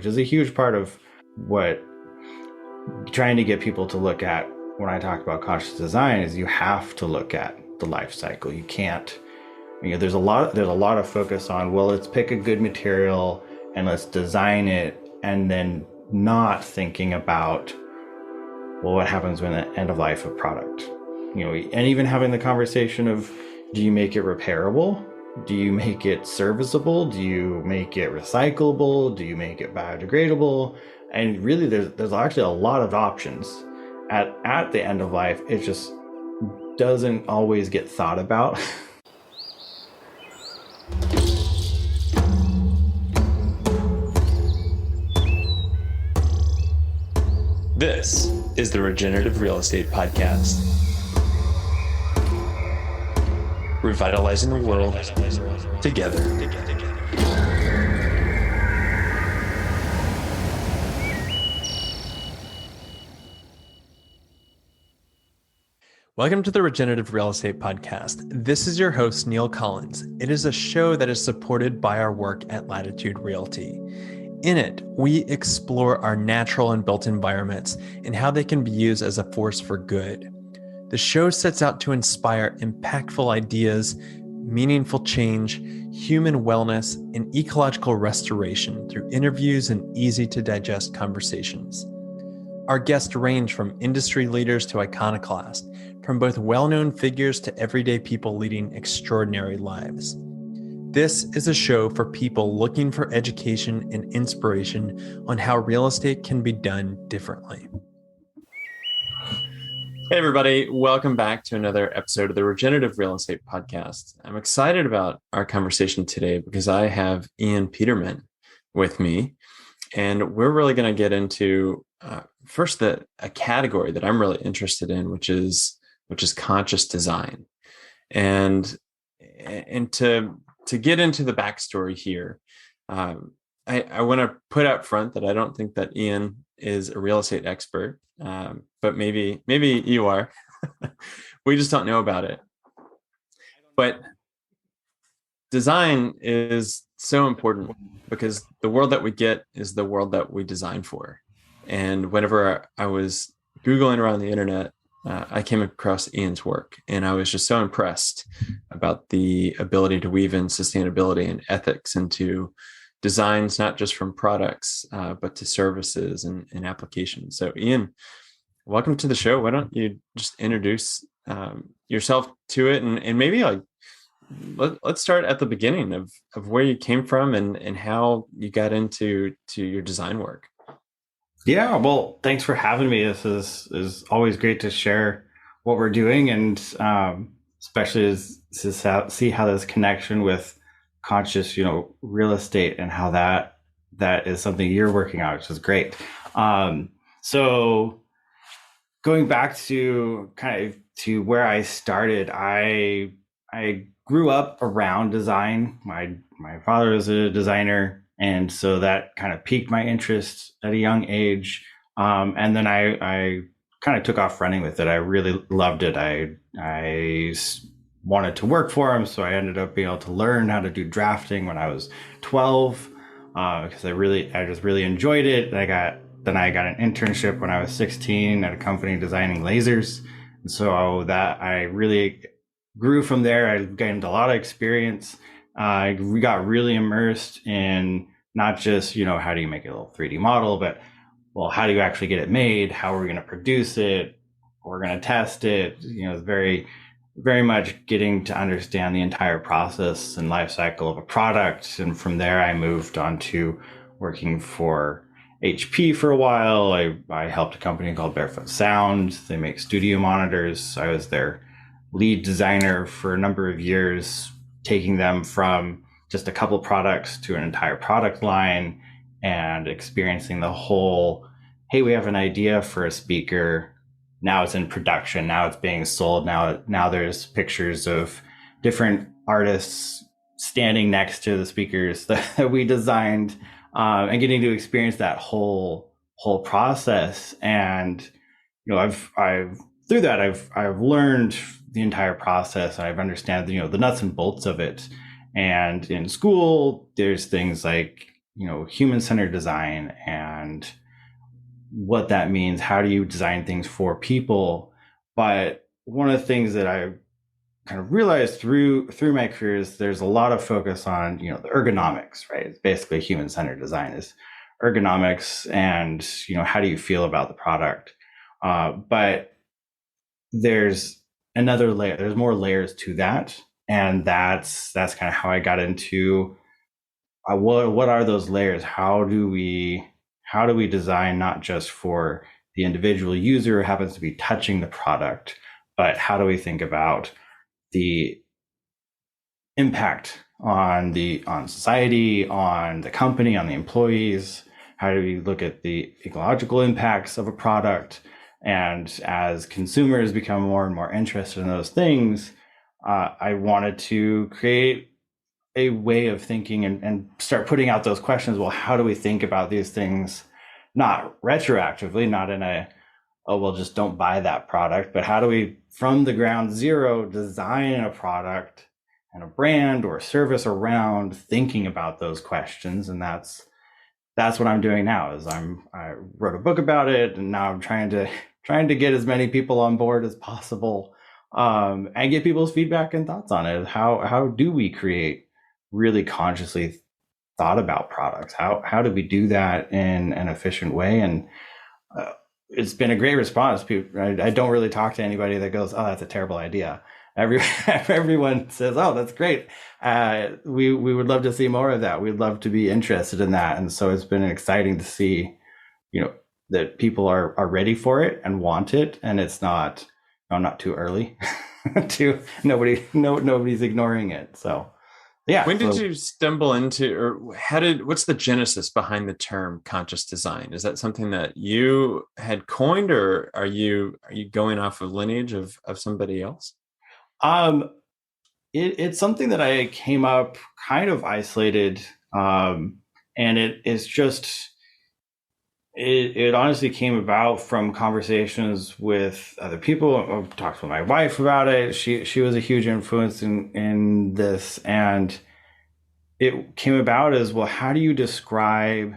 which is a huge part of what trying to get people to look at when I talk about conscious design is you have to look at the life cycle. You can't, there's a lot of focus on, well, let's pick a good material and let's design it, and then not thinking about, well, what happens when the end of life of product, and even having the conversation of, do you make it repairable? Do you make it serviceable? Do you make it recyclable? Do you make it biodegradable? And really, there's actually a lot of options at the end of life. It just doesn't always get thought about. This is the Regenerative Real Estate Podcast. Revitalizing the world together. Welcome to the Regenerative Real Estate Podcast. This is your host, Neil Collins. It is a show that is supported by our work at Latitude Realty. In it, we explore our natural and built environments and how they can be used as a force for good. The show sets out to inspire impactful ideas, meaningful change, human wellness, and ecological restoration through interviews and easy-to-digest conversations. Our guests range from industry leaders to iconoclasts, from both well-known figures to everyday people leading extraordinary lives. This is a show for people looking for education and inspiration on how real estate can be done differently. Hey, everybody. Welcome back to another episode of the Regenerative Real Estate Podcast. I'm excited about our conversation today because I have Ian Peterman with me, and we're really going to get into first a category that I'm really interested in, which is conscious design. And to get into the backstory here, I want to put up front that I don't think that Ian is a real estate expert, but maybe you are. We just don't know about it. But design is so important because the world that we get is the world that we design for. And whenever I was Googling around the internet, I came across Ian's work, and I was just so impressed about the ability to weave in sustainability and ethics into designs, not just from products, but to services and applications. So Ian, welcome to the show. Why don't you just introduce yourself to it, and maybe let's start at the beginning of where you came from and how you got into your design work. Yeah, well, thanks for having me. This is always great to share what we're doing, and especially to see how this connection with conscious, real estate, and how that is something you're working on, which is great. So going back to to where I started, I grew up around design. My father was a designer. And so that kind of piqued my interest at a young age. And then I kind of took off running with it. I really loved it. I wanted to work for him. So I ended up being able to learn how to do drafting when I was 12, because I just really enjoyed it. I got an internship when I was 16 at a company designing lasers. And so that I really grew from there. I gained a lot of experience. We got really immersed in not just, how do you make a little 3D model, but, well, how do you actually get it made? How are we going to produce it? We're going to test it. It's very, very much getting to understand the entire process and life cycle of a product. And from there, I moved on to working for HP for a while. I helped a company called Barefoot Sound. They make studio monitors. I was their lead designer for a number of years, taking them from just a couple products to an entire product line and experiencing the whole, hey, we have an idea for a speaker. Now it's in production. Now it's being sold. Now there's pictures of different artists standing next to the speakers that we designed, and getting to experience that whole process. And, I've through that, I've learned the entire process. I've understand the nuts and bolts of it. And in school, there's things like human-centered design and what that means. How do you design things for people? But one of the things that I kind of realized through my career is there's a lot of focus on the ergonomics, right? It's basically human-centered design is ergonomics, and how do you feel about the product? But there's another layer. There's more layers to that, and that's kind of how I got into what are those layers? How do we design not just for the individual user who happens to be touching the product, but how do we think about the impact on society, on the company, on the employees? How do we look at the ecological impacts of a product? And as consumers become more and more interested in those things, I wanted to create a way of thinking and start putting out those questions. Well, how do we think about these things, not retroactively, not in a, oh, well, just don't buy that product, but how do we, from the ground zero, design a product and a brand or a service around thinking about those questions? And that's what I'm doing now. I wrote a book about it, and now I'm trying to get as many people on board as possible, and get people's feedback and thoughts on it. How do we create really consciously thought about products? How do we do that in an efficient way? And it's been a great response. I don't really talk to anybody that goes, "Oh, that's a terrible idea." Everyone says, "Oh, that's great. We would love to see more of that. We'd love to be interested in that." And so it's been exciting to see, that people are ready for it and want it, and it's not too early. To nobody's ignoring it. So yeah. When did you stumble into, or what's the genesis behind the term conscious design? Is that something that you had coined, or are you going off of lineage of somebody else? Um, it's something that I came up kind of isolated, and it's just it honestly came about from conversations with other people. I've talked with my wife about it. She was a huge influence in this, and it came about as, well, how do you describe,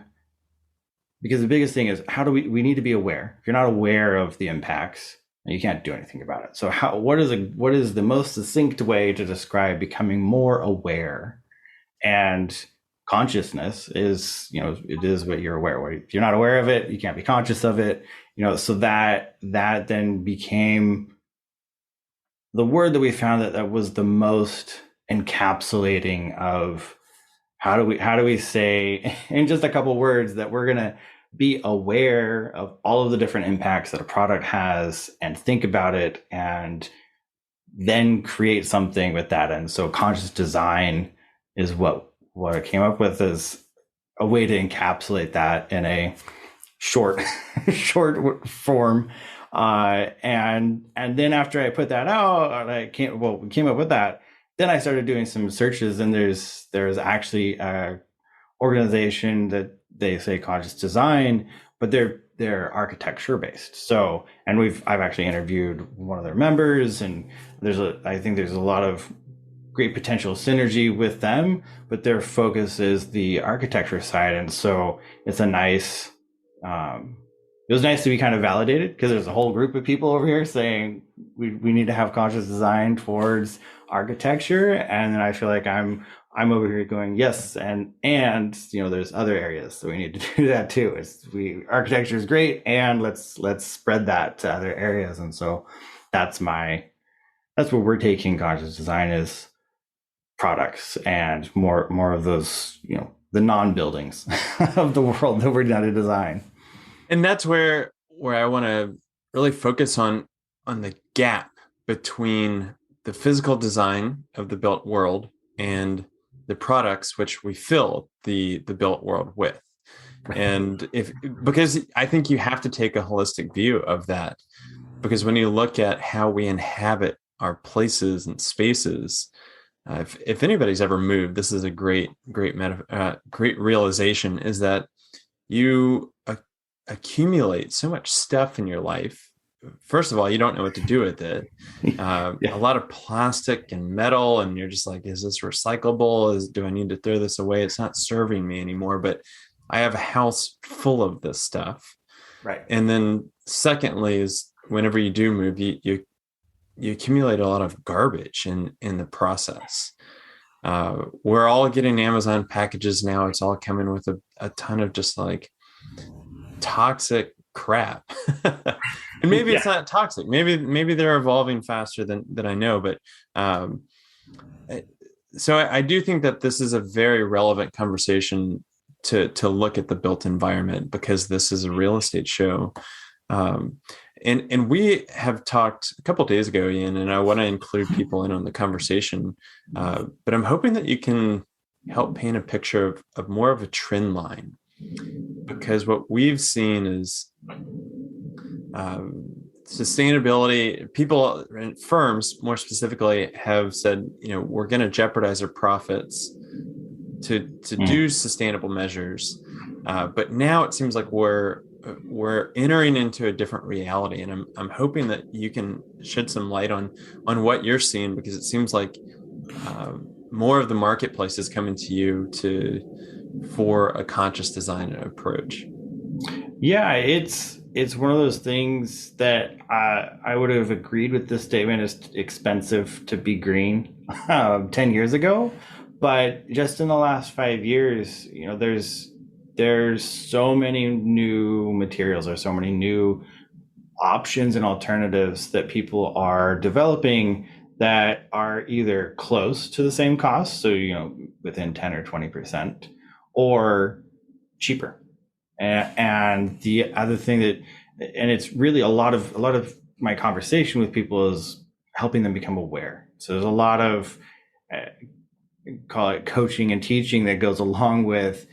because the biggest thing is, how do we need to be aware. If you're not aware of the impacts, you can't do anything about it. So what is the most succinct way to describe becoming more aware? And consciousness is, it is what you're aware of. If you're not aware of it, you can't be conscious of it. So that then became the word that we found that was the most encapsulating of how do we say in just a couple words that we're going to be aware of all of the different impacts that a product has and think about it and then create something with that. And so conscious design is what I came up with as a way to encapsulate that in a short form. And then after I put that out, we came up with that. Then I started doing some searches, and there's actually a organization that they say conscious design, but they're architecture based. So, and I've actually interviewed one of their members, and I think there's a lot of great potential synergy with them, but their focus is the architecture side. And so it's it was nice to be kind of validated, because there's a whole group of people over here saying we need to have conscious design towards architecture. And then I feel like I'm over here going, yes, and there's other areas, so we need to do that too. Architecture is great, and let's spread that to other areas. And so that's where we're taking conscious design, is products and more of those, the non-buildings of the world that we're trying to design. And that's where I want to really focus on the gap between the physical design of the built world and the products which we fill the built world with. And because I think you have to take a holistic view of that, because when you look at how we inhabit our places and spaces, if anybody's ever moved, this is a great realization, is that you accumulate so much stuff in your life first of all, you don't know what to do with it. A Yeah. lot of plastic and metal, and you're just like, is this recyclable? Do I need to throw this away? It's not serving me anymore. But I have a house full of this stuff. Right. And then secondly is whenever you do move, you accumulate a lot of garbage in the process. We're all getting Amazon packages now. It's all coming with a ton of just like toxic crap. And maybe Yeah. it's not toxic. Maybe they're evolving faster than I know. But um, so I do think that this is a very relevant conversation to look at the built environment, because this is a real estate show. Um, and we have talked a couple of days ago, Ian, and I want to include people in on the conversation. But I'm hoping that you can help paint a picture of more of a trend line, because what we've seen is sustainability. People and firms, more specifically, have said, we're going to jeopardize our profits to do Mm. sustainable measures. But now it seems like we're entering into a different reality, and I'm hoping that you can shed some light on what you're seeing, because it seems like more of the marketplace is coming to you for a conscious design approach. Yeah, it's one of those things that I would have agreed with this statement. It's expensive to be green 10 years ago, but just in the last 5 years, there's so many new materials, there's so many new options and alternatives that people are developing that are either close to the same cost, so within 10 or 20%, or cheaper. And the other thing that, and it's really a lot of my conversation with people is helping them become aware. So there's a lot of call it coaching and teaching that goes along with,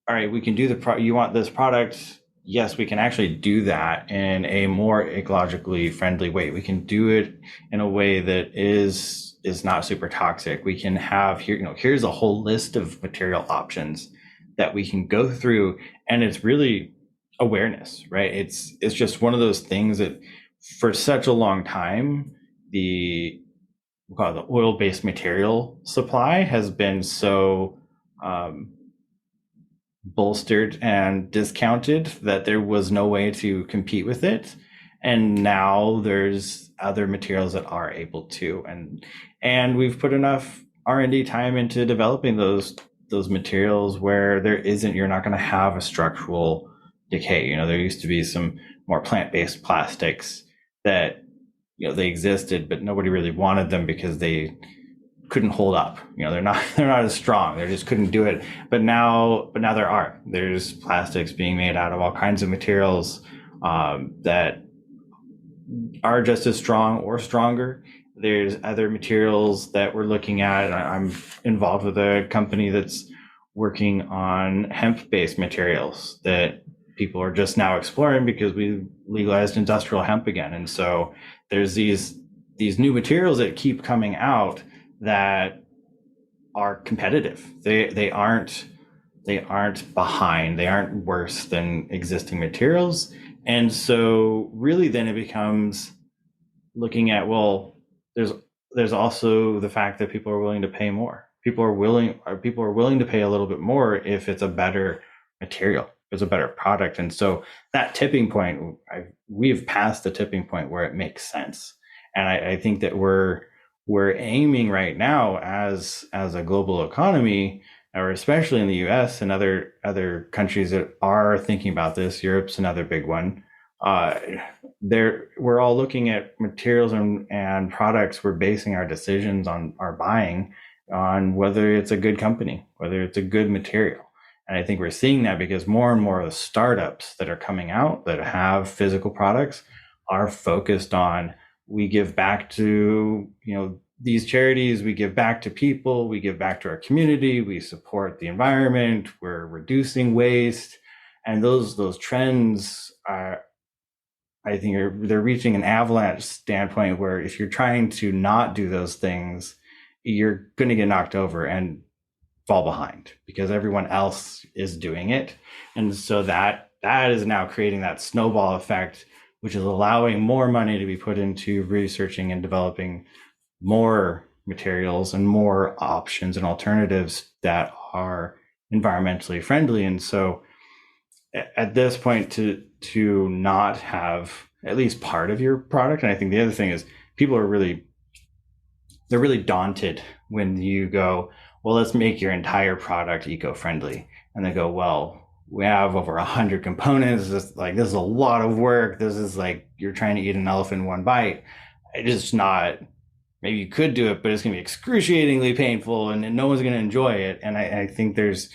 all right, we can do you want this product. Yes, we can actually do that in a more ecologically friendly way. We can do it in a way that is not super toxic. We can have here's a whole list of material options that we can go through, and it's really awareness, right? It's just one of those things that for such a long time, the we'll call it the oil-based material supply has been so um, bolstered and discounted that there was no way to compete with it. And now there's other materials that are able to, and we've put enough R&D time into developing those materials where you're not going to have a structural decay. There used to be some more plant-based plastics that they existed, but nobody really wanted them because they couldn't hold up. They're not as strong. They just couldn't do it. But now there's plastics being made out of all kinds of materials that are just as strong or stronger. There's other materials that we're looking at. I'm involved with a company that's working on hemp-based materials that people are just now exploring because we legalized industrial hemp again. And so there's these new materials that keep coming out that are competitive. They aren't behind. They aren't worse than existing materials. And so really then it becomes looking at, well, there's also the fact that people are willing to pay more. People are willing to pay a little bit more if it's a better material, if it's a better product. And so that tipping point, we've passed the tipping point where it makes sense. And I think that we're aiming right now as a global economy, or especially in the US and other countries that are thinking about this. Europe's another big one. Uh, we're all looking at materials and products. We're basing our decisions on our buying on whether it's a good company, whether it's a good material. And I think we're seeing that because more and more of the startups that are coming out that have physical products are focused on, we give back to these charities, we give back to people, we give back to our community, we support the environment, we're reducing waste. And those trends are, I think, they're reaching an avalanche standpoint where if you're trying to not do those things, you're going to get knocked over and fall behind because everyone else is doing it. And so that is now creating that snowball effect which is allowing more money to be put into researching and developing more materials and more options and alternatives that are environmentally friendly. And so at this point, to not have at least part of your product, and I think the other thing is people are really, they're really daunted when you go, well, let's make your entire product eco-friendly. And they go, well, we have over 100 components. This is a lot of work. This is like you're trying to eat an elephant in one bite. It's just not. Maybe you could do it, but it's going to be excruciatingly painful, and no one's going to enjoy it. And I think there's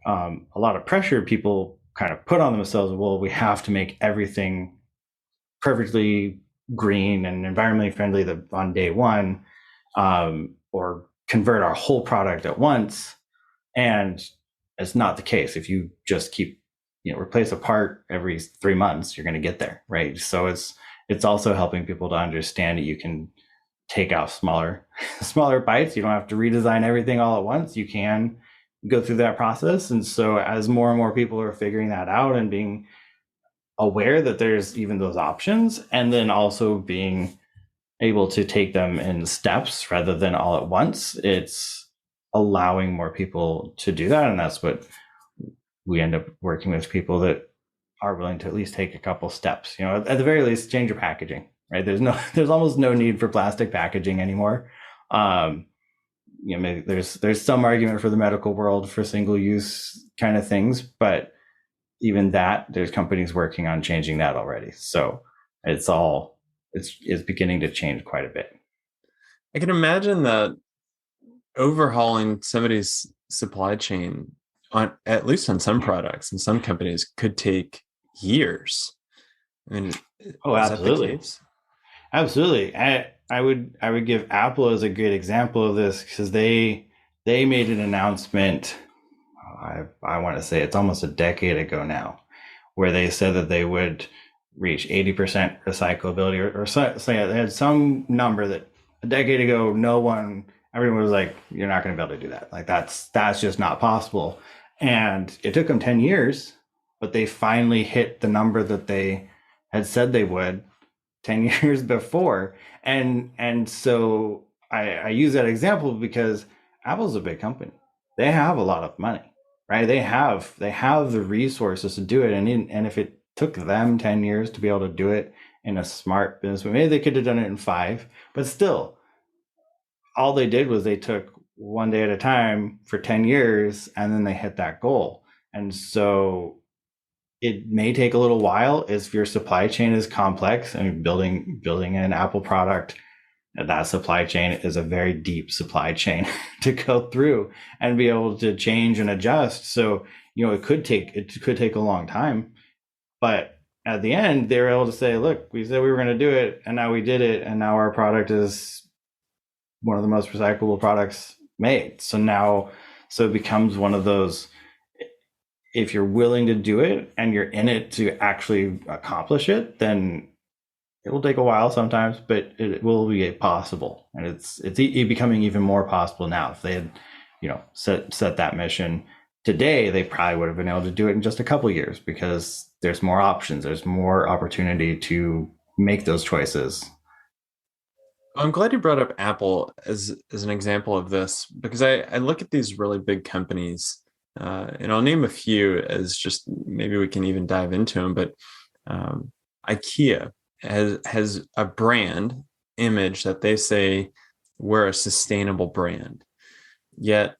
a lot of pressure people kind of put on themselves. Well, we have to make everything perfectly green and environmentally friendly on day one, or convert our whole product at once. And it's not the case. If you just keep, replace a part every 3 months, you're going to get there, right? So it's also helping people to understand that you can take out smaller bites. You don't have to redesign everything all at once. You can go through that process. And so as more and more people are figuring that out and being aware that there's even those options, and then also being able to take them in steps rather than all at once, it's allowing more people to do that. And that's what we end up working with, people that are willing to at least take a couple steps, at the very least, change your packaging, right? There's almost no need for plastic packaging anymore. Maybe there's some argument for the medical world for single use kind of things, but even that, there's companies working on changing that already. So it's beginning to change quite a bit. I can imagine that overhauling somebody's supply chain, at least on some products and some companies, could take years. I mean, absolutely. That the case? Absolutely. I would give Apple as a great example of this, because they made an announcement, I want to say it's almost a decade ago now, where they said that they would reach 80% recyclability, or say they had some number that a decade ago everyone was like, you're not going to be able to do that. Like that's just not possible. And it took them 10 years, but they finally hit the number that they had said they would 10 years before. And so I use that example because Apple's a big company. They have a lot of money, right? They have the resources to do it. And if it took them 10 years to be able to do it in a smart business way, maybe they could have done it in 5, but still, all they did was they took one day at a time for 10 years, and then they hit that goal. And so it may take a little while if your supply chain is complex. And building an Apple product, that supply chain is a very deep supply chain to go through and be able to change and adjust. So, it could take a long time, but at the end, they were able to say, look, we said we were going to do it, and now we did it. And now our product is one of the most recyclable products made. So it becomes one of those, if you're willing to do it and you're in it to actually accomplish it, then it will take a while sometimes, but it will be possible. And it's becoming even more possible now. If they had, set that mission today, they probably would have been able to do it in just a couple of years, because there's more options, there's more opportunity to make those choices. I'm glad you brought up Apple as an example of this, because I look at these really big companies, and I'll name a few as just maybe we can even dive into them. But IKEA has a brand image that they say we're a sustainable brand. Yet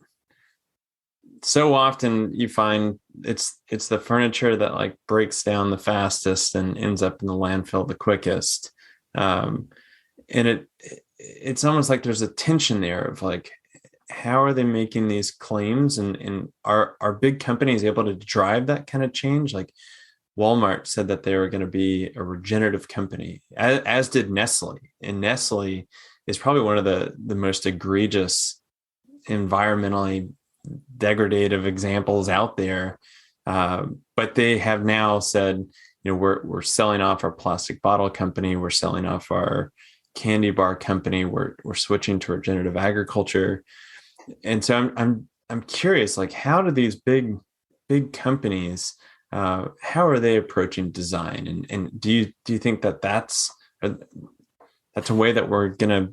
so often you find it's the furniture that like breaks down the fastest and ends up in the landfill the quickest. And it's almost like there's a tension there of like, how are they making these claims, and are big companies able to drive that kind of change? Like Walmart said that they were going to be a regenerative company, as did Nestle. And Nestle is probably one of the most egregious environmentally degradative examples out there. But they have now said, we're selling off our plastic bottle company, we're selling off our candy bar company, we're switching to regenerative agriculture. And so I'm curious, like, how do these big companies how are they approaching design? And do you think that that's a way that we're going to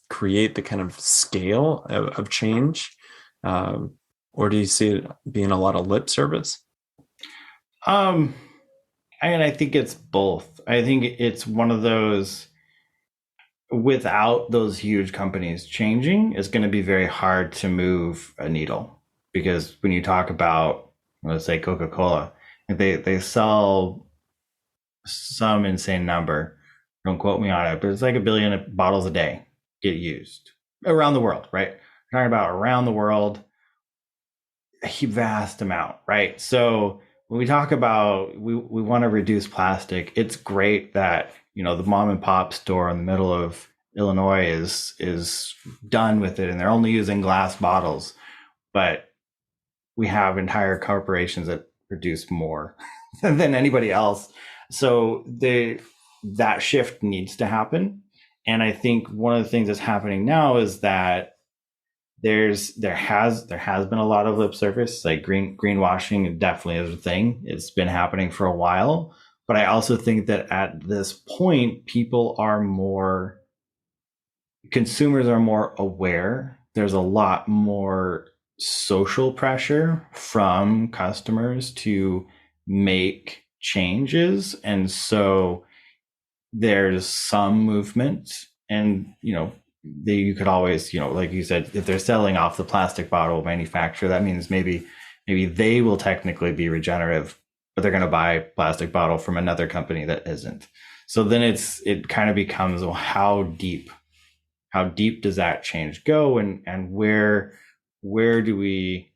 create the kind of scale of change? Um, or do you see it being a lot of lip service? Um, I think it's both. I think it's one of those, without those huge companies changing, it's going to be very hard to move a needle. Because when you talk about, let's say, Coca-Cola, they sell some insane number. Don't quote me on it, but it's like 1 billion bottles a day get used around the world, right? We're talking about around the world, a vast amount, right? So when we talk about we want to reduce plastic, it's great that the mom and pop store in the middle of Illinois is done with it, and they're only using glass bottles. But we have entire corporations that produce more than anybody else. So that shift needs to happen. And I think one of the things that's happening now is that there has been a lot of lip service, like greenwashing definitely is a thing. It's been happening for a while. But I also think that at this point, consumers are more aware. There's a lot more social pressure from customers to make changes. And so there's some movement. And, you could always, like you said, if they're selling off the plastic bottle manufacturer, that means maybe they will technically be regenerative, but they're going to buy plastic bottle from another company that isn't. So then it kind of becomes, well, how deep does that change go, and where do we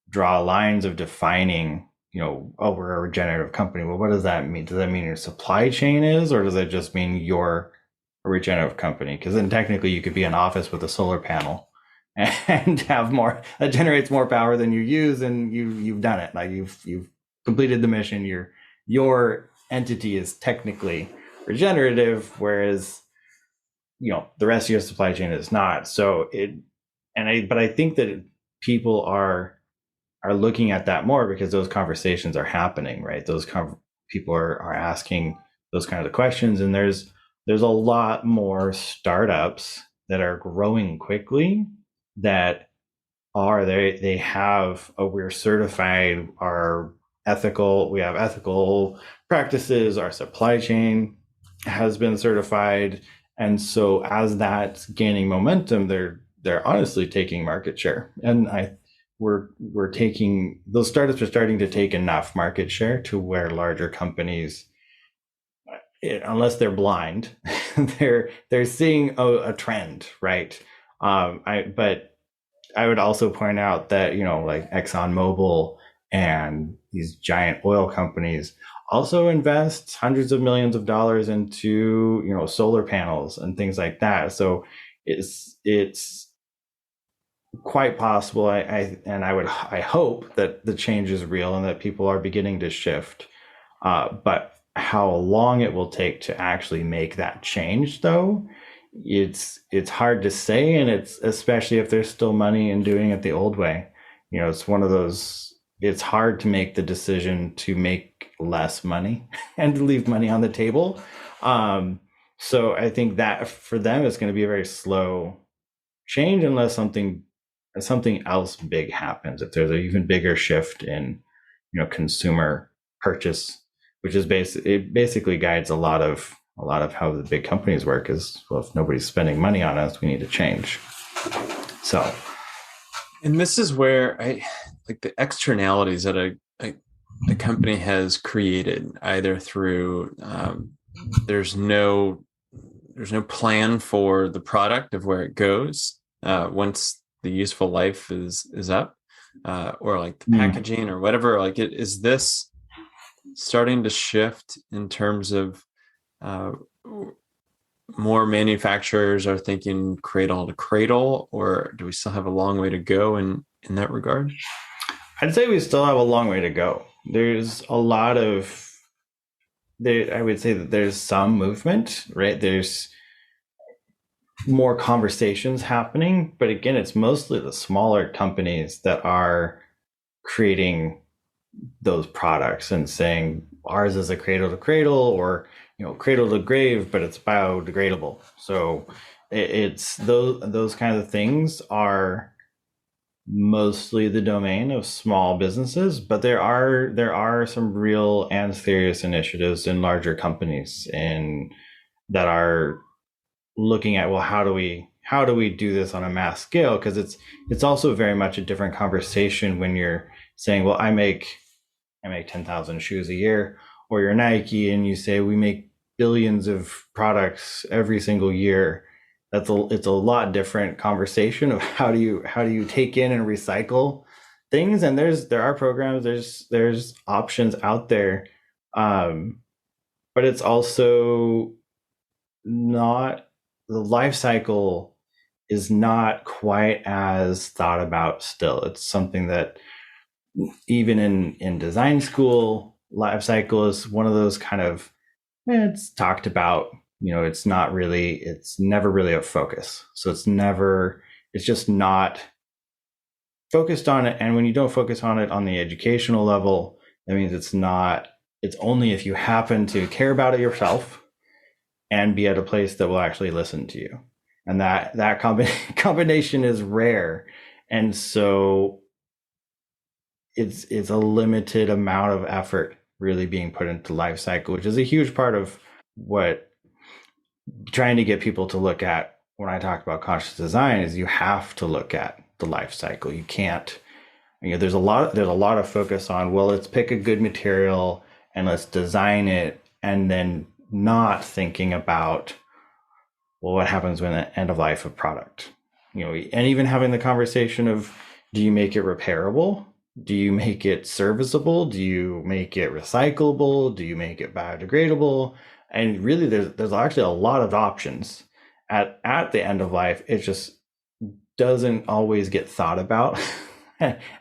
draw lines of defining, oh, we're a regenerative company? Well, what does that mean? Does that mean your supply chain is, or does that just mean you're a regenerative company? Because then technically you could be an office with a solar panel and have more that generates more power than you use, and you've done it. Like you've completed the mission. Your entity is technically regenerative, whereas the rest of your supply chain is not. But I think that people are looking at that more because those conversations are happening, right? People are asking those kinds of questions, and there's a lot more startups that are growing quickly, that they have we're certified, we have ethical practices, our supply chain has been certified. And so as that's gaining momentum, they're honestly taking market share. And we're taking those startups are starting to take enough market share to where larger companies, unless they're blind, they're seeing a trend, right? But I would also point out that, like ExxonMobil and these giant oil companies also invest hundreds of millions of dollars into, solar panels and things like that. So it's quite possible. I hope that the change is real and that people are beginning to shift. But how long it will take to actually make that change, though, it's hard to say, and it's especially if there's still money in doing it the old way. It's one of those. It's hard to make the decision to make less money and to leave money on the table. So I think that for them, it's going to be a very slow change unless something else big happens. If there's an even bigger shift in, consumer purchase, which is it basically guides a lot of how the big companies work. Is, well, if nobody's spending money on us, we need to change. So, And this is where I like the externalities that a company has created, either through there's no plan for the product of where it goes once the useful life is up, or like the packaging or whatever. Like, is this starting to shift in terms of more manufacturers are thinking cradle to cradle, or do we still have a long way to go in that regard? I'd say we still have a long way to go. There's a lot of I would say that there's some movement, right? There's more conversations happening, but again, it's mostly the smaller companies that are creating those products and saying ours is a cradle to cradle, or cradle to grave, but it's biodegradable. So it's those kinds of things are mostly the domain of small businesses, but there are some real and serious initiatives in larger companies and that are looking at, well, how do we do this on a mass scale, because it's also very much a different conversation when you're saying, well, I make 10,000 shoes a year, or you're Nike and you say we make billions of products every single year. It's a lot different conversation of how do you take in and recycle things. And there are programs, there's options out there, but it's also not, the life cycle is not quite as thought about still. It's something that even in design school, life cycle is one of those kind of, it's talked about, it's never really a focus. So it's just not focused on it. And when you don't focus on it on the educational level, that means it's only if you happen to care about it yourself and be at a place that will actually listen to you. And that combination is rare. And so it's a limited amount of effort really being put into life cycle, which is a huge part of what trying to get people to look at when I talk about conscious design is you have to look at the life cycle. You can't, there's a lot of focus on, well, let's pick a good material and let's design it, and then not thinking about, well, what happens when the end of life of product, and even having the conversation of, do you make it repairable? Do you make it serviceable? Do you make it recyclable? Do you make it biodegradable? And really, there's actually a lot of options at the end of life. It just doesn't always get thought about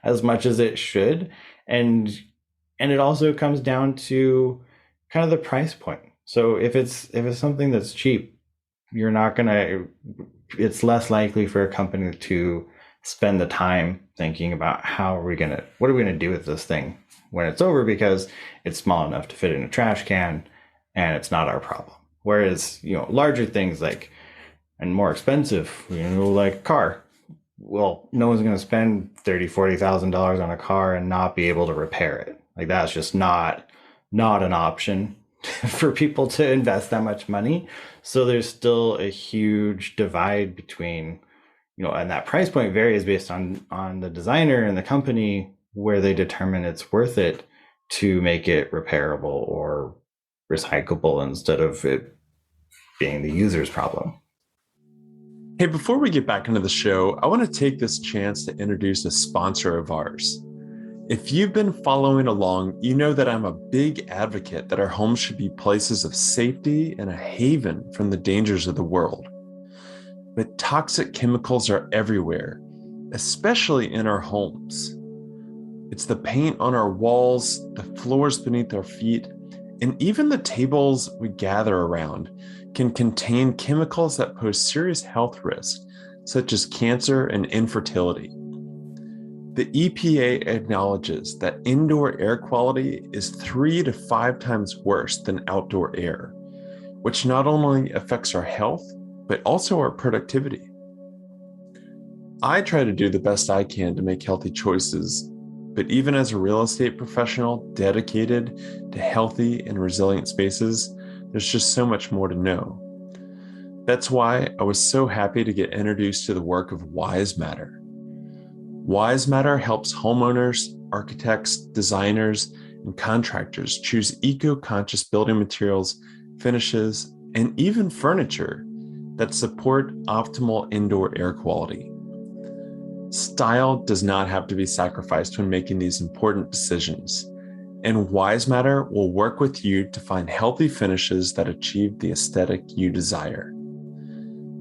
as much as it should, and it also comes down to kind of the price point. So if it's something that's cheap, you're not gonna. It's less likely for a company to spend the time thinking about what are we gonna do with this thing when it's over, because it's small enough to fit in a trash can and it's not our problem. Whereas, larger things like, and more expensive, like a car. Well, no one's going to spend $30,000-$40,000 on a car and not be able to repair it. Like, that's just not an option for people to invest that much money. So there's still a huge divide between, and that price point varies based on the designer and the company, where they determine it's worth it to make it repairable or recyclable instead of it being the user's problem. Hey, before we get back into the show, I want to take this chance to introduce a sponsor of ours. If you've been following along, you know that I'm a big advocate that our homes should be places of safety and a haven from the dangers of the world. But toxic chemicals are everywhere, especially in our homes. It's the paint on our walls, the floors beneath our feet, and even the tables we gather around can contain chemicals that pose serious health risks, such as cancer and infertility. The EPA acknowledges that indoor air quality is 3 to 5 times worse than outdoor air, which not only affects our health, but also our productivity. I try to do the best I can to make healthy choices, but even as a real estate professional dedicated to healthy and resilient spaces, there's just so much more to know. That's why I was so happy to get introduced to the work of Wise Matter. Wise Matter helps homeowners, architects, designers, and contractors choose eco-conscious building materials, finishes, and even furniture that support optimal indoor air quality. Style does not have to be sacrificed when making these important decisions, and Wise Matter will work with you to find healthy finishes that achieve the aesthetic you desire.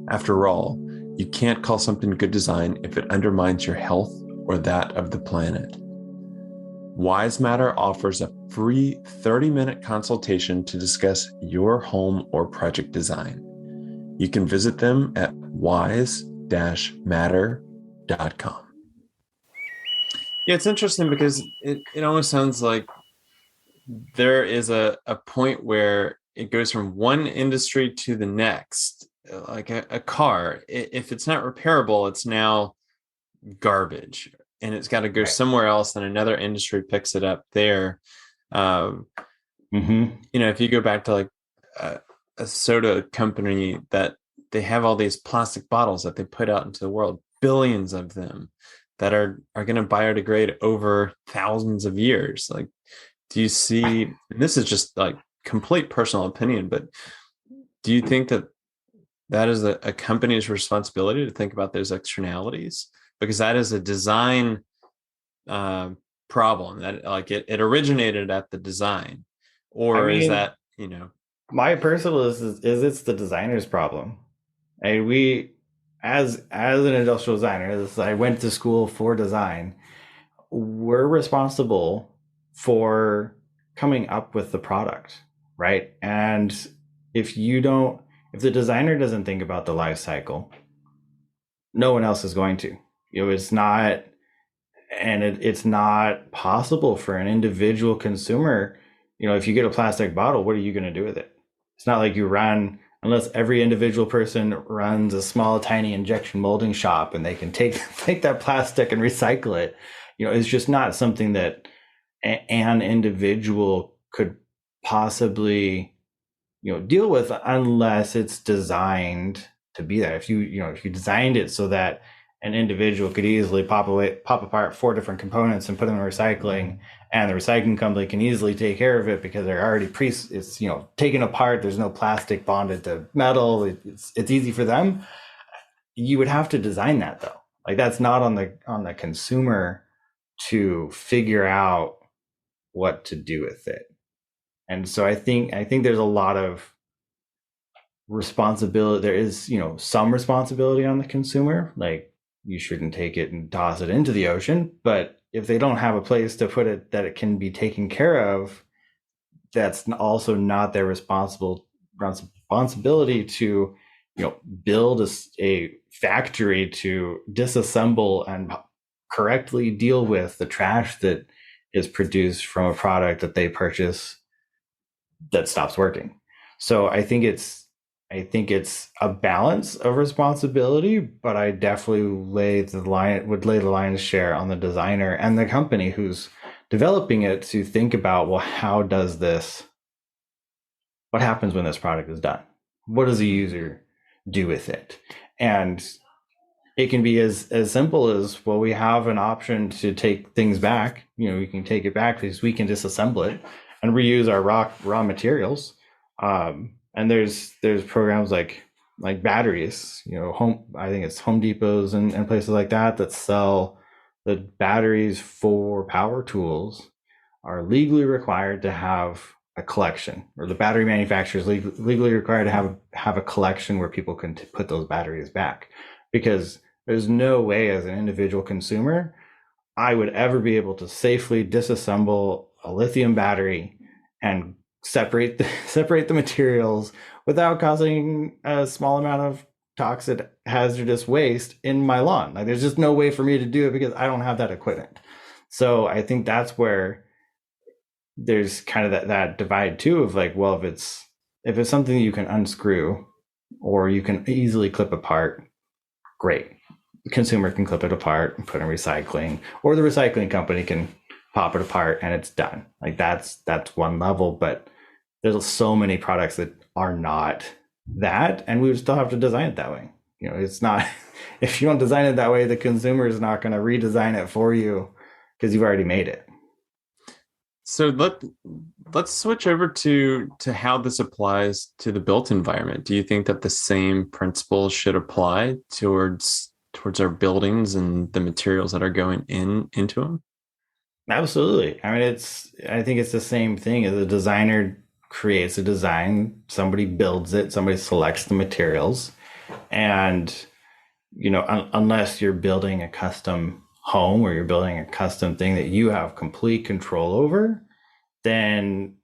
After all, you can't call something good design if it undermines your health or that of the planet. Wise Matter offers a free 30-minute consultation to discuss your home or project design. You can visit them at wise-matter.com. Yeah, it's interesting because it almost sounds like there is a point where it goes from one industry to the next. Like a car, if it's not repairable, it's now garbage and it's got to go Right. somewhere else, then another industry picks it up there. Um, Mm-hmm. if you go back to like a, a soda company that they have all these plastic bottles that they put out into the world, billions of them that are going to biodegrade over thousands of years. Like, do you see, and this is just like complete personal opinion, but do you think that that is a company's responsibility to think about those externalities? Because that is a design uh, problem that like it originated at the design, I or is mean, that my personal is it's the designer's problem. And we, as an industrial designer, as I went to school for design, we're responsible for coming up with the product, right? And if you don't, if the designer doesn't think about the life cycle, no one else is going to. It's not, and it's not possible for an individual consumer. If you get a plastic bottle, what are you going to do with it? It's not like you run, unless every individual person runs a small tiny injection molding shop and they can take that plastic and recycle it. It's just not something that an individual could possibly deal with unless it's designed to be that. If you designed it so that an individual could easily pop apart four different components and put them in recycling, and the recycling company can easily take care of it because they're already it's taken apart. There's no plastic bonded to metal. It's easy for them. You would have to design that though. Like, that's not on the consumer to figure out what to do with it. And so I think there's a lot of responsibility. There is, some responsibility on the consumer. Like, you shouldn't take it and toss it into the ocean. But if they don't have a place to put it that it can be taken care of, that's also not their responsibility to, build a factory to disassemble and correctly deal with the trash that is produced from a product that they purchase that stops working. So I think it's a balance of responsibility, but I definitely lay the lion's share on the designer and the company who's developing it to think about, well, what happens when this product is done? What does the user do with it? And it can be as simple as, well, we have an option to take things back. We can take it back because we can disassemble it and reuse our raw materials. And there's programs like batteries. Home I think it's Home Depots and places like that sell the batteries for power tools are legally required to have a collection, or the battery manufacturers legally required to have a collection where people can put those batteries back, because there's no way as an individual consumer I would ever be able to safely disassemble a lithium battery and separate the materials without causing a small amount of toxic hazardous waste in my lawn. Like, there's just no way for me to do it because I don't have that equipment. So I think that's where there's kind of that divide too, of like, well, if it's something you can unscrew or you can easily clip apart, great. The consumer can clip it apart and put it in recycling, or the recycling company can pop it apart and it's done. Like, that's one level, but there's so many products that are not that, and we would still have to design it that way. It's not if you don't design it that way, the consumer is not going to redesign it for you because you've already made it. so let's switch over to how this applies to the built environment. Do you think that the same principles should apply towards our buildings and the materials that are going into them? Absolutely. I mean, I think it's the same thing. As a designer creates a design, somebody builds it, somebody selects the materials, and unless you're building a custom home or you're building a custom thing that you have complete control over, then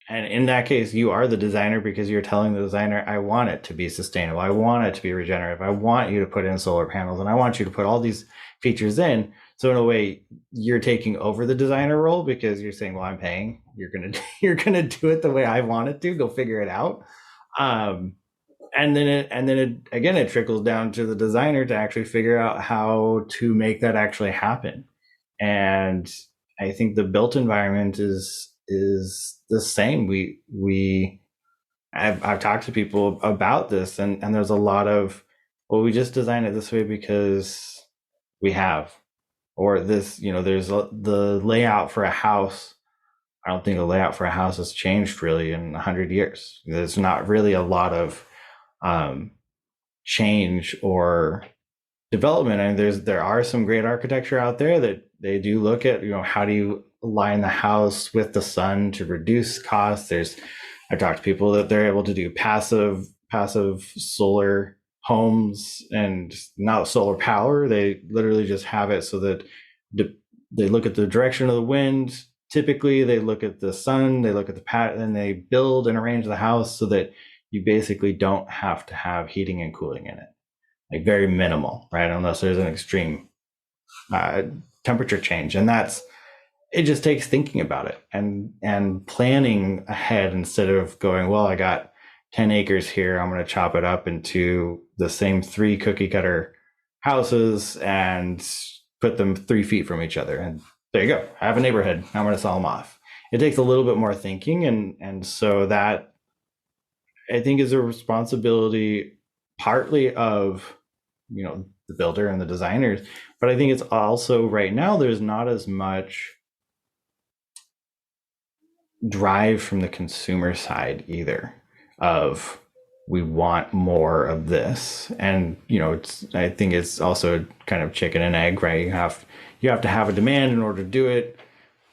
And in that case, you are the designer because you're telling the designer, I want it to be sustainable. I want it to be regenerative. I want you to put in solar panels and I want you to put all these features in. So in a way, you're taking over the designer role because you're saying, well, I'm paying. You're gonna do it the way I want it to. Go figure it out. Um, and then it trickles down to the designer to actually figure out how to make that actually happen. And I think the built environment is the same. I've talked to people about this, and there's a lot of, well, we just designed it this way because we have, or this, the layout for a house. I don't think the layout for a house has changed really in 100 years. There's not really a lot of um, change or development. And there are some great architecture out there that they do look at, how do you align the house with the sun to reduce costs. I've talked to people that they're able to do passive solar homes and not solar power. They literally just have it so that they look at the direction of the wind. Typically, they look at the sun, they look at the pattern, and they build and arrange the house so that you basically don't have to have heating and cooling in it, like very minimal, right? Unless there's an extreme uh, temperature change, and it just takes thinking about it and planning ahead instead of going, well, I got 10 acres here, I'm going to chop it up into the same three cookie cutter houses and put them 3 feet from each other, and there you go, I have a neighborhood, I'm going to sell them off. It takes a little bit more thinking, and so that, I think, is a responsibility partly of the builder and the designers, but I think it's also, right now there's not as much drive from the consumer side either, of we want more of this. And I think it's also kind of chicken and egg, right? You have to have a demand in order to do it,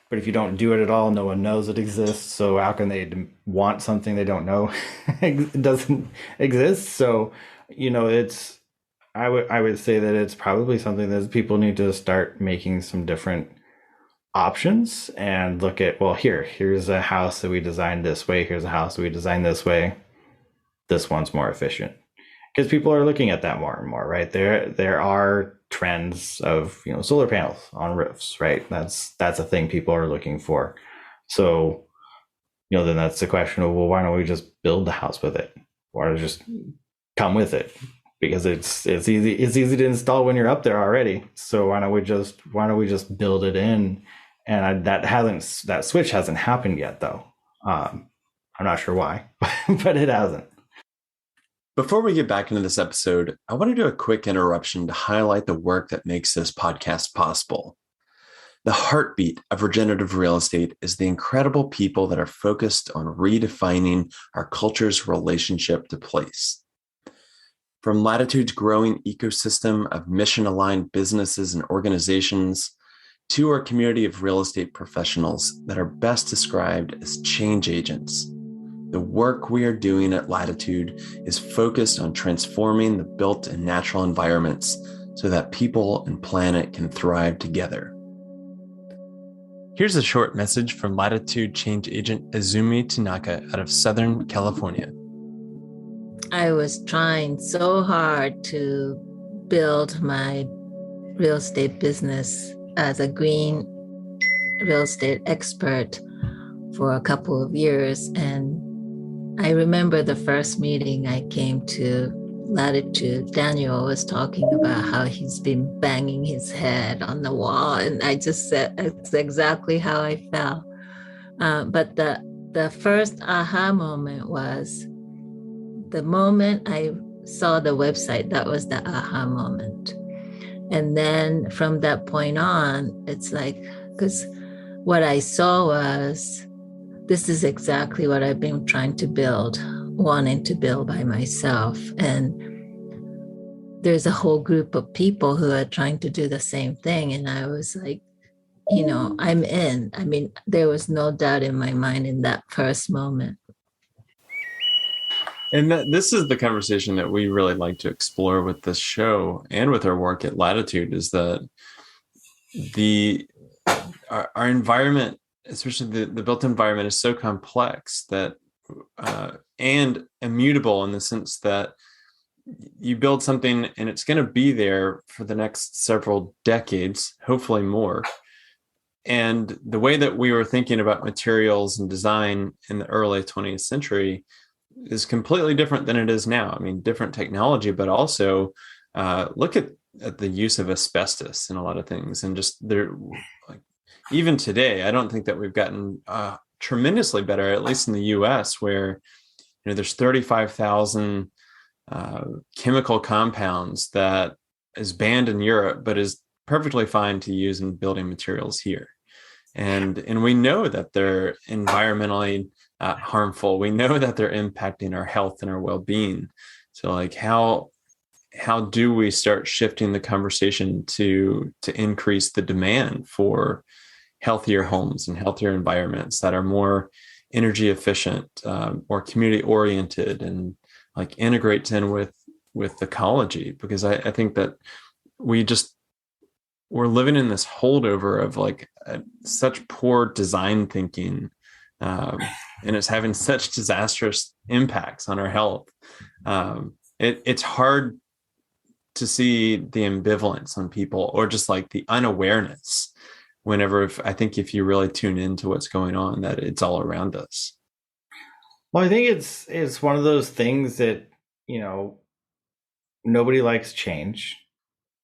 but if you don't do it at all, no one knows it exists, so how can they want something they don't know it doesn't exist? So it's, I would say that it's probably something that people need to start making some different options and look at, well, here's a house that we designed this way, here's a house that we designed this way, this one's more efficient, because people are looking at that more and more, right? There are trends of solar panels on roofs, right? That's a thing people are looking for. So then that's the question of, well, why don't we just build the house with it, or just come with it, because it's easy to install when you're up there already. So why don't we just build it in? And that switch hasn't happened yet, though. I'm not sure why, but it hasn't. Before we get back into this episode, I want to do a quick interruption to highlight the work that makes this podcast possible. The heartbeat of regenerative real estate is the incredible people that are focused on redefining our culture's relationship to place. From Latitude's growing ecosystem of mission-aligned businesses and organizations to our community of real estate professionals that are best described as change agents, the work we are doing at Latitude is focused on transforming the built and natural environments so that people and planet can thrive together. Here's a short message from Latitude change agent Azumi Tanaka out of Southern California. I was trying so hard to build my real estate business as a green real estate expert for a couple of years. And I remember the first meeting I came to Latitude, Daniel was talking about how he's been banging his head on the wall. And I just said, it's exactly how I felt. But the first aha moment was the moment I saw the website. That was the aha moment. And then from that point on, it's like, because what I saw was, this is exactly what I've been trying to build, wanting to build by myself. And there's a whole group of people who are trying to do the same thing. And I was like, I'm in. I mean, there was no doubt in my mind in that first moment. And this is the conversation that we really like to explore with this show and with our work at Latitude, is that our environment especially the built environment is so complex that and immutable in the sense that you build something and it's going to be there for the next several decades, hopefully more. And the way that we were thinking about materials and design in the early 20th century is completely different than it is now. I mean, different technology, but also look at the use of asbestos in a lot of things. And just there, like, even today, I don't think that we've gotten tremendously better, at least in the US, where there's 35,000 chemical compounds that is banned in Europe, but is perfectly fine to use in building materials here. And we know that they're environmentally harmful. We know that they're impacting our health and our well-being. So like how do we start shifting the conversation to increase the demand for healthier homes and healthier environments that are more energy efficient, more community oriented, and like integrates in with ecology? Because I think that we're living in this holdover of like such poor design thinking, and it's having such disastrous impacts on our health. It's hard to see the ambivalence on people, or just like the unawareness whenever, if you really tune into what's going on, that it's all around us. Well, I think it's one of those things that, nobody likes change,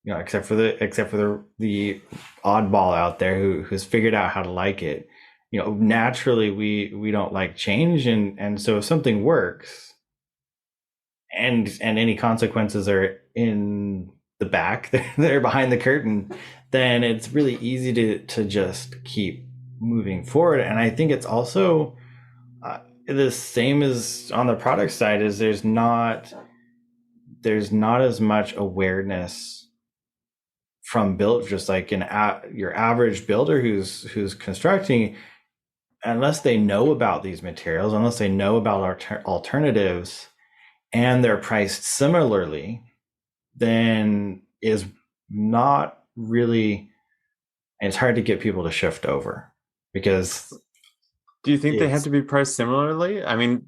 except for the oddball out there who's figured out how to like it. Naturally we don't like change, and so if something works and any consequences are in the back, they're behind the curtain, then it's really easy to just keep moving forward. And I think it's also the same as on the product side, is there's not as much awareness from build, just like your average builder who's constructing, unless they know about these materials, unless they know about alternatives and they're priced similarly, then is not really, it's hard to get people to shift over. Because do you think they have to be priced similarly? I mean,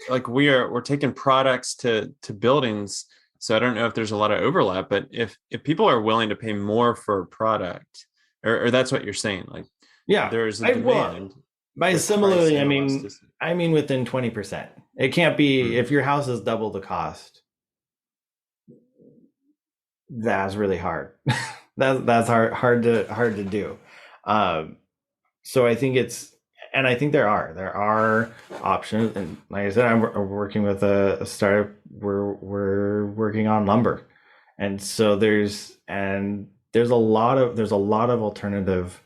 like we're taking products to buildings, so I don't know if there's a lot of overlap, but if people are willing to pay more for a product, or that's what you're saying, like, yeah, there's a demand. By similarly, I mean within 20%. It can't be if your house is double the cost. That's really hard. that's hard to do. So I think I think there are options. And like I said, I'm working with a startup. We're working on lumber, and so there's a lot of alternative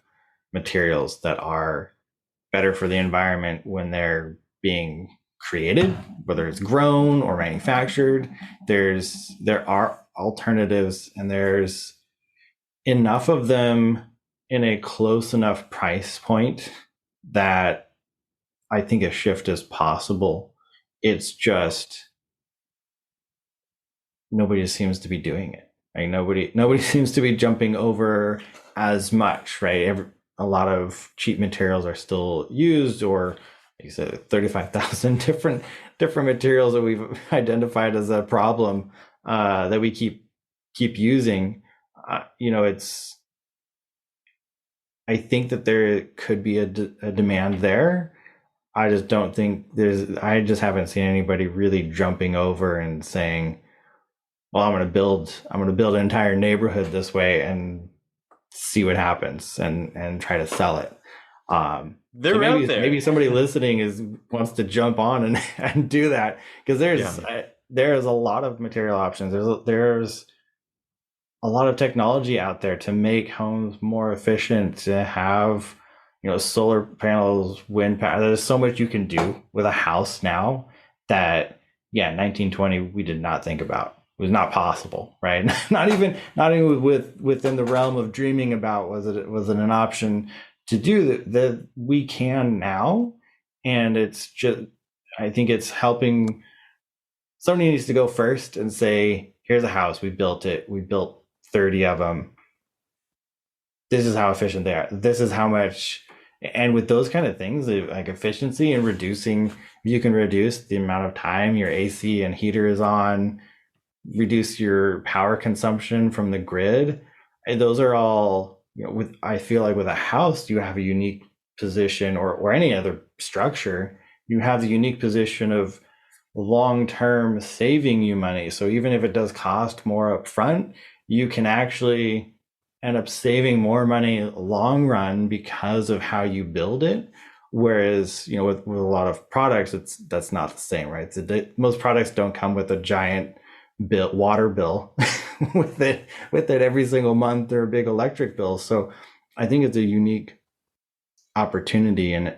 materials that are better for the environment when they're being created, whether it's grown or manufactured. There are alternatives, and there's enough of them in a close enough price point that I think a shift is possible. It's just nobody seems to be doing it. Like nobody seems to be jumping over as much, right? A lot of cheap materials are still used, or like you said, 35,000 different materials that we've identified as a problem that we keep using. I think that there could be a demand there. I just don't think I just haven't seen anybody really jumping over and saying, well, I'm going to build an entire neighborhood this way and see what happens and try to sell it. They're so out there. Maybe somebody listening wants to jump on and do that, because there's a lot of material options. There's a lot of technology out there to make homes more efficient, to have solar panels, wind power. There's so much you can do with a house now that 1920 we did not think about. It was not possible, right? not even within the realm of dreaming about was it an option to do that we can now. And it's just, I think it's helping. Somebody needs to go first and say, here's a house, we built it, we built 30 of them, this is how efficient they are, this is how much And with those kind of things, like efficiency and reducing, you can reduce the amount of time your AC and heater is on, reduce your power consumption from the grid. And those are all, with, I feel like with a house, you have a unique position, or any other structure, you have the unique position of long-term saving you money. So even if it does cost more up front, you can actually end up saving more money long run because of how you build it. Whereas, with a lot of products, that's not the same, right? So most products don't come with a giant water bill with it every single month, or a big electric bill. So I think it's a unique opportunity, and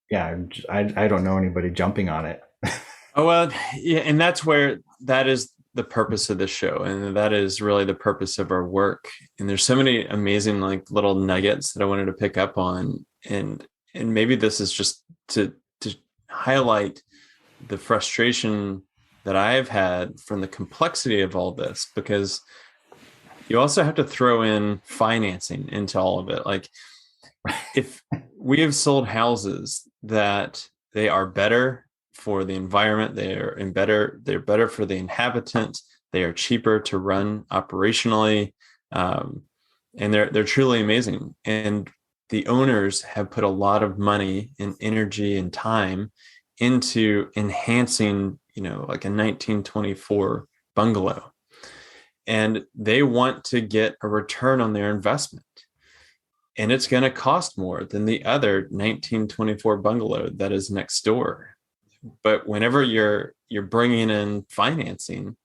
yeah, I don't know anybody jumping on it. Oh, well, yeah. And that is the purpose of the show. And that is really the purpose of our work. And there's so many amazing, like, little nuggets that I wanted to pick up on. And maybe this is just to highlight the frustration that I've had from the complexity of all this, because you also have to throw in financing into all of it. Like, if we have sold houses that they are better for the environment, they're better for the inhabitant, they are cheaper to run operationally, and they're truly amazing. And the owners have put a lot of money and energy and time into enhancing, like a 1924 bungalow, and they want to get a return on their investment. And it's going to cost more than the other 1924 bungalow that is next door. But whenever you're bringing in financing,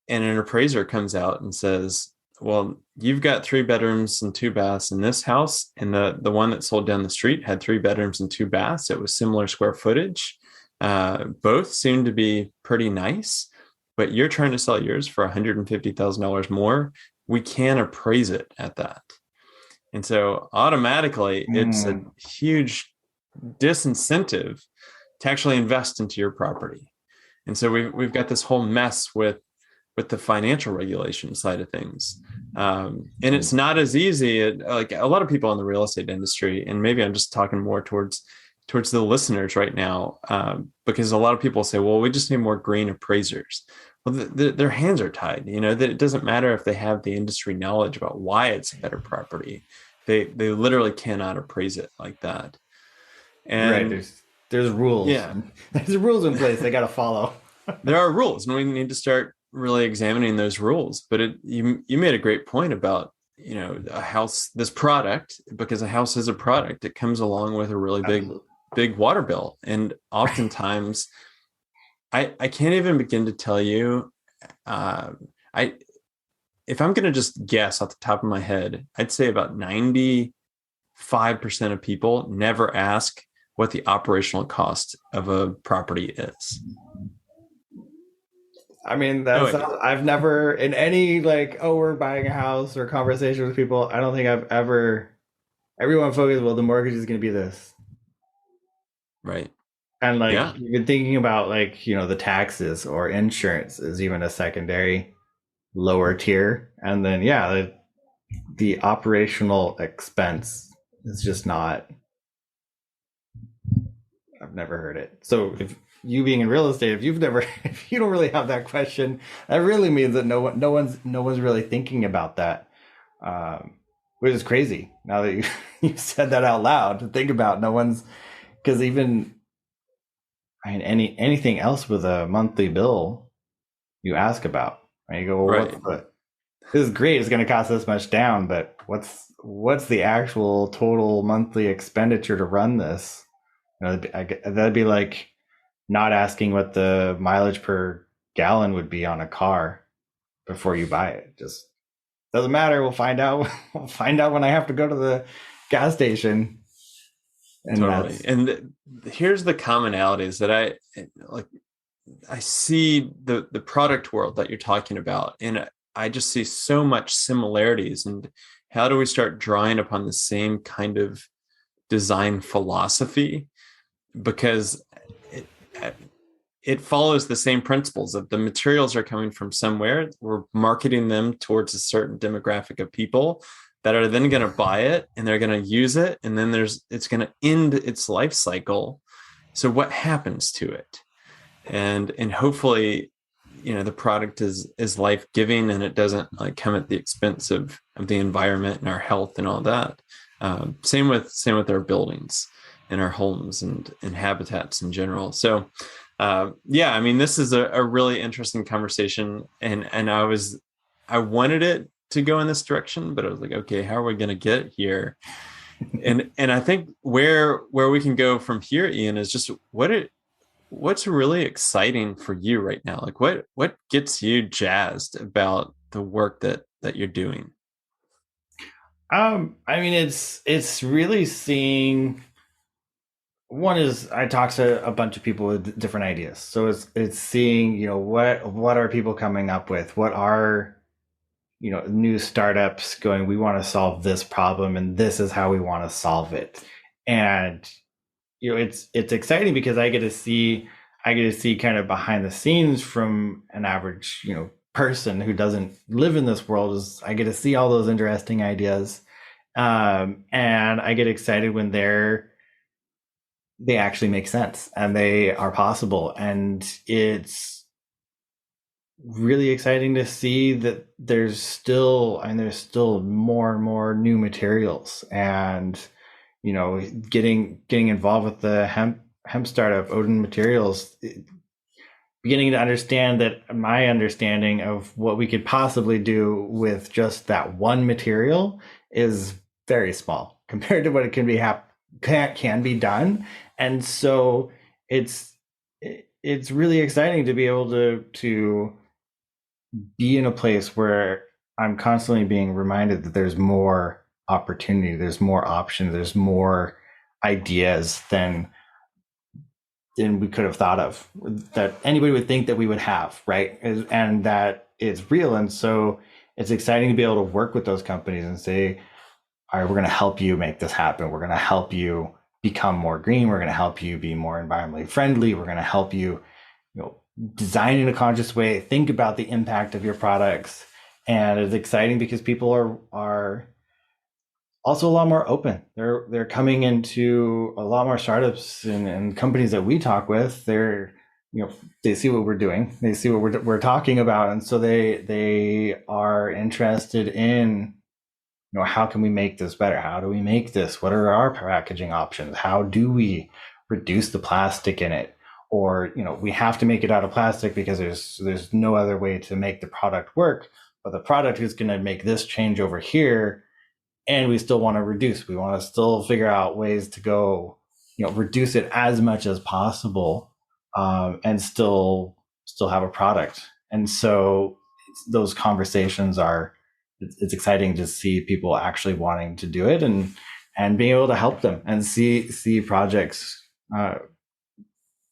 and an appraiser comes out and says, well, you've got 3 bedrooms and 2 baths in this house, and the one that sold down the street had 3 bedrooms and 2 baths. It was similar square footage. Both seemed to be pretty nice, but you're trying to sell yours for $150,000 more. We can appraise it at that. And so automatically it's a huge disincentive to actually invest into your property. And so we've got this whole mess with the financial regulation side of things. And it's not as easy. Like, a lot of people in the real estate industry, and maybe I'm just talking more towards the listeners right now, because a lot of people say, well, we just need more green appraisers. Well, their hands are tied. That it doesn't matter if they have the industry knowledge about why it's a better property. They literally cannot appraise it like that. And right, there's rules. Yeah, there's rules in place they got to follow. There are rules, and we need to start really examining those rules. But you made a great point about, a house, this product, because a house is a product. It comes along with a really big water bill, and oftentimes I can't even begin to tell you. If I'm going to just guess off the top of my head, I'd say about 95% of people never ask what the operational cost of a property is. I mean, I've never, in any, like, oh, we're buying a house or conversation with people, I don't think I've ever, everyone focused, well, the mortgage is going to be this. Right. And, like, you've been thinking about, like, the taxes or insurance is even a secondary lower tier. And then, the operational expense is just not, I've never heard it. So if you being in real estate, if you don't really have that question, that really means that no one's really thinking about that, which is crazy. Now that you said that out loud, to think about, no one's, because even, I mean, anything else with a monthly bill, you ask about, and you go, well, right, this is great, it's going to cost this much down, but what's the actual total monthly expenditure to run this? That'd be like not asking what the mileage per gallon would be on a car before you buy it. Just doesn't matter. We'll find out. We'll find out when I have to go to the gas station. And totally. And here's the commonalities that I see the product world that you're talking about, and I just see so much similarities. And how do we start drawing upon the same kind of design philosophy? Because it follows the same principles of the materials are coming from somewhere. We're marketing them towards a certain demographic of people. that are then going to buy it and they're going to use it, and then it's going to end its life cycle. So what happens to it? And hopefully, the product is life-giving, and it doesn't like come at the expense of the environment and our health and all that. Same with our buildings and our homes and habitats in general. So yeah, I mean, this is a really interesting conversation, and I wanted it to go in this direction, but I was like, okay, how are we going to get here? And I think where we can go from here, Ian, is just what's really exciting for you right now? Like what gets you jazzed about the work that you're doing? I mean, it's really seeing. One is I talk to a bunch of people with different ideas, so it's seeing what are people coming up with, what are new startups going. We want to solve this problem, and this is how we want to solve it, and it's exciting because I get to see kind of behind the scenes from an average person who doesn't live in this world. Is I get to see all those interesting ideas, and I get excited when they actually make sense and they are possible. And it's really exciting to see that there's still more and more new materials, and getting involved with the hemp startup Odin Materials, beginning to understand that my understanding of what we could possibly do with just that one material is very small compared to what it can be done. And so it's really exciting to be able to be in a place where I'm constantly being reminded that there's more opportunity, there's more options, there's more ideas than we could have thought of, that anybody would think that we would have, right? And that it's real. And so it's exciting to be able to work with those companies and say, all right, we're going to help you make this happen. We're going to help you become more green. We're going to help you be more environmentally friendly. We're going to help you, design in a conscious way, think about the impact of your products. And it's exciting because people are also a lot more open. They're coming into a lot more startups and companies that we talk with. They see what we're doing. They see what we're talking about. And so they are interested in, how can we make this better? How do we make this? What are our packaging options? How do we reduce the plastic in it? Or, we have to make it out of plastic because there's no other way to make the product work, but the product is going to make this change over here. And we still want to reduce. We want to still figure out ways to go, reduce it as much as possible, and still have a product. And so those conversations it's exciting to see people actually wanting to do it and being able to help them and see projects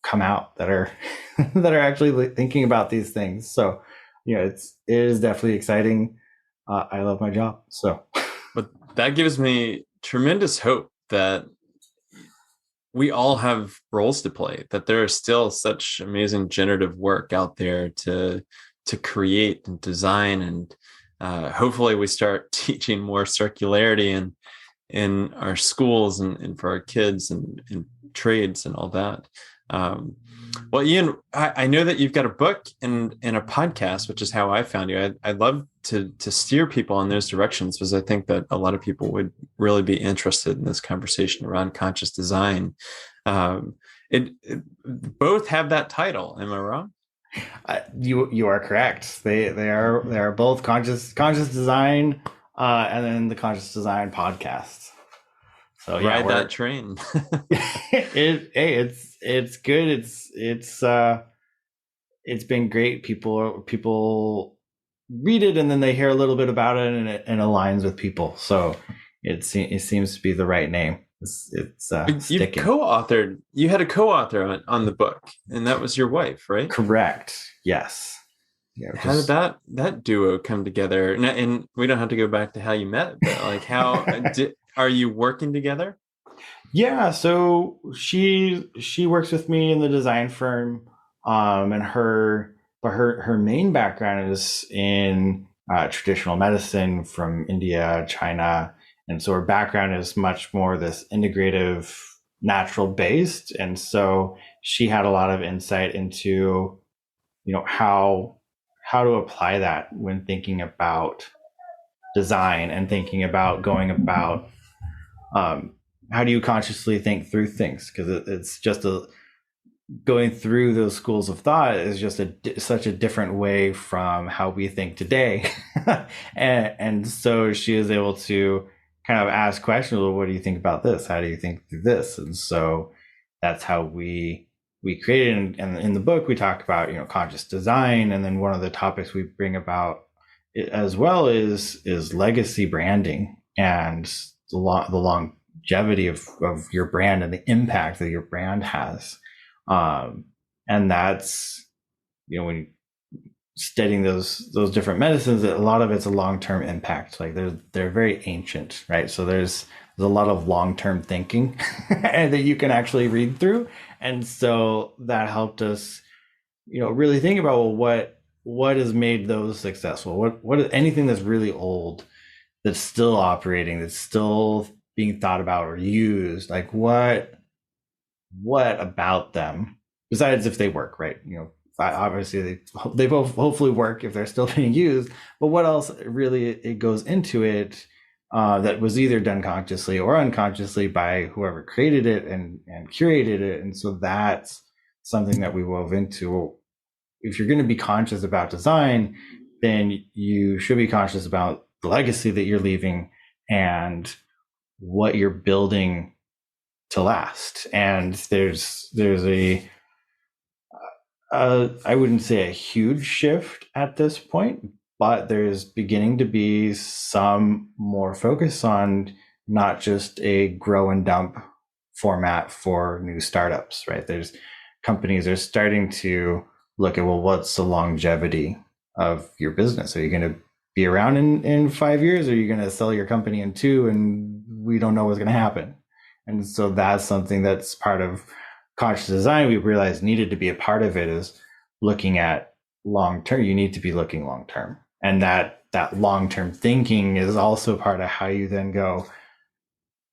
come out that are that are actually thinking about these things. So, it is definitely exciting. I love my job. So. But that gives me tremendous hope that we all have roles to play, that there is still such amazing generative work out there to create and design. And hopefully we start teaching more circularity in our schools and for our kids and trades and all that. Well, Ian, I know that you've got a book and a podcast, which is how I found you. I'd love to steer people in those directions, because I think that a lot of people would really be interested in this conversation around conscious design. It both have that title. Am I wrong? You are correct. They are both conscious design, and then the conscious design podcast. So yeah, ride that train. It's good. It's been great. People read it and then they hear a little bit about it, and it aligns with people. So it seems to be the right name. It's You've co-authored. You had a co-author on the book, and that was your wife, right? Correct. Yes. Yeah. How did that duo come together? And we don't have to go back to how you met, but like how are you working together? Yeah, so she works with me in the design firm, and her main background is in traditional medicine from India, China. And so her background is much more this integrative, natural based. And so she had a lot of insight into, how to apply that when thinking about design and thinking about going about, how do you consciously think through things? Because it's just going through those schools of thought is just such a different way from how we think today. and so she is able to kind of ask questions. Well, what do you think about this? How do you think through this? And so that's how we created. And in the book, we talk about, conscious design. And then one of the topics we bring about as well is legacy branding and the longevity of your brand and the impact that your brand has. And that's, when you studying those different medicines, a lot of it's a long-term impact. Like they're very ancient, right? So there's a lot of long-term thinking and that you can actually read through. And so that helped us, really think about, well, what has made those successful? What anything that's really old, that's still operating, that's still being thought about or used, like what about them, besides if they work, right? Obviously they both hopefully work if they're still being used, but what else really it goes into it that was either done consciously or unconsciously by whoever created it and curated it. And so that's something that we wove into. If you're going to be conscious about design, then you should be conscious about the legacy that you're leaving and what you're building to last. And there's I wouldn't say a huge shift at this point, but there's beginning to be some more focus on not just a grow and dump format for new startups, right? There's companies are starting to look at, well, what's the longevity of your business? Are you going to be around in 5 years? Or are you going to sell your company in 2 and we don't know what's going to happen? And so that's something that's part of conscious design we realized needed to be a part of it, is looking at long term. You need to be looking long term. And that long term thinking is also part of how you then go,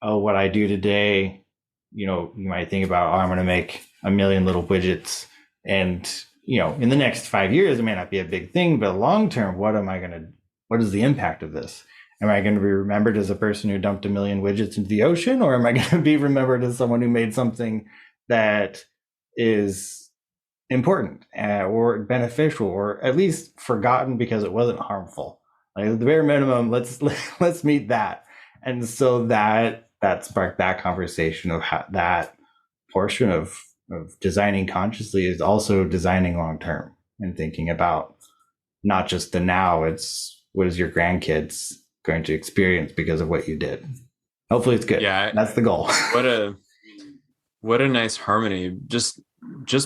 oh, what I do today, you might think about, oh, I'm going to make 1 million little widgets. And, in the next 5 years, it may not be a big thing, but long term, what is the impact of this? Am I going to be remembered as a person who dumped 1 million widgets into the ocean? Or am I going to be remembered as someone who made something that is important or beneficial, or at least forgotten because it wasn't harmful? Like at the bare minimum, let's meet that. And so that sparked that conversation of how that portion of designing consciously is also designing long term and thinking about not just the now. It's what is your grandkids going to experience because of what you did. Hopefully it's good. Yeah, that's the goal. What a nice harmony. Just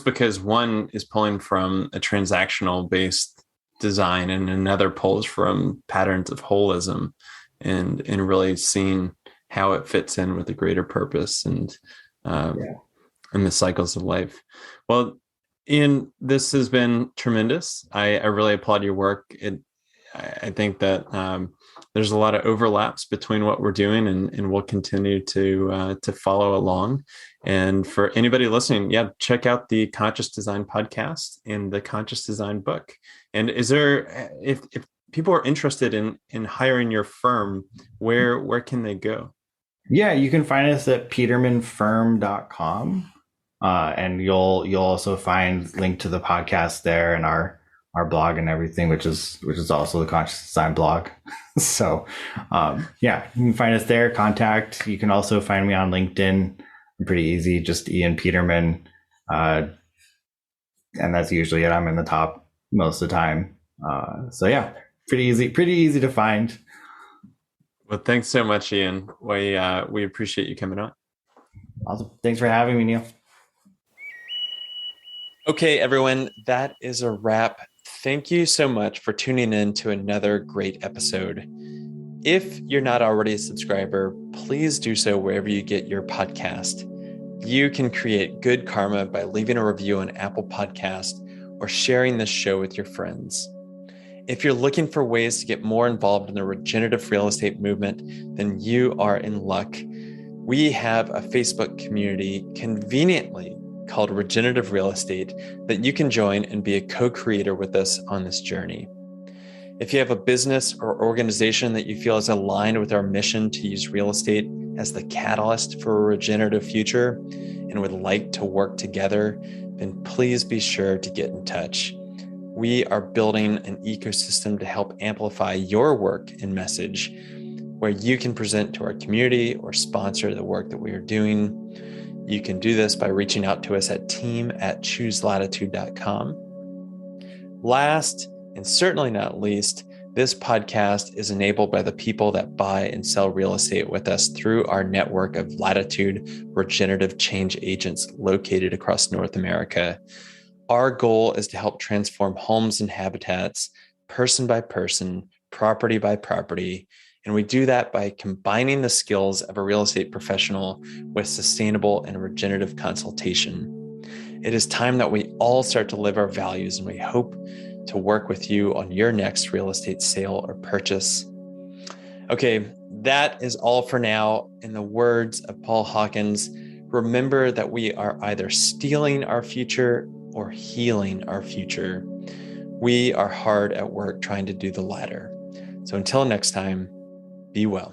because one is pulling from a transactional based design and another pulls from patterns of holism, and really seeing how it fits in with a greater purpose and the cycles of life. Well, Ian, this has been tremendous. I really applaud your work. I think that there's a lot of overlaps between what we're doing, and we'll continue to follow along. And for anybody listening, check out the Conscious Design podcast and the Conscious Design book. And is there, if people are interested in hiring your firm, where can they go? Yeah, you can find us at petermanfirm.com. And you'll also find link to the podcast there and our blog and everything, which is also the Conscious Design blog. So, you can find us there, contact. You can also find me on LinkedIn. I'm pretty easy, just Ian Peterman. And that's usually it. I'm in the top most of the time. So pretty easy to find. Well, thanks so much, Ian. We appreciate you coming on. Awesome. Thanks for having me, Neil. Okay, everyone, that is a wrap. Thank you so much for tuning in to another great episode. If you're not already a subscriber, please do so wherever you get your podcast. You can create good karma by leaving a review on Apple Podcast or sharing this show with your friends. If you're looking for ways to get more involved in the regenerative real estate movement, then you are in luck. We have a Facebook community conveniently called Regenerative Real Estate that you can join and be a co-creator with us on this journey. If you have a business or organization that you feel is aligned with our mission to use real estate as the catalyst for a regenerative future and would like to work together, then please be sure to get in touch. We are building an ecosystem to help amplify your work and message, where you can present to our community or sponsor the work that we are doing. You can do this by reaching out to us at team@chooselatitude.com. Last, and certainly not least, this podcast is enabled by the people that buy and sell real estate with us through our network of Latitude regenerative change agents located across North America. Our goal is to help transform homes and habitats, person by person, property by property. And we do that by combining the skills of a real estate professional with sustainable and regenerative consultation. It is time that we all start to live our values, and we hope to work with you on your next real estate sale or purchase. Okay, that is all for now. In the words of Paul Hawkins, remember that we are either stealing our future or healing our future. We are hard at work trying to do the latter. So until next time, be well.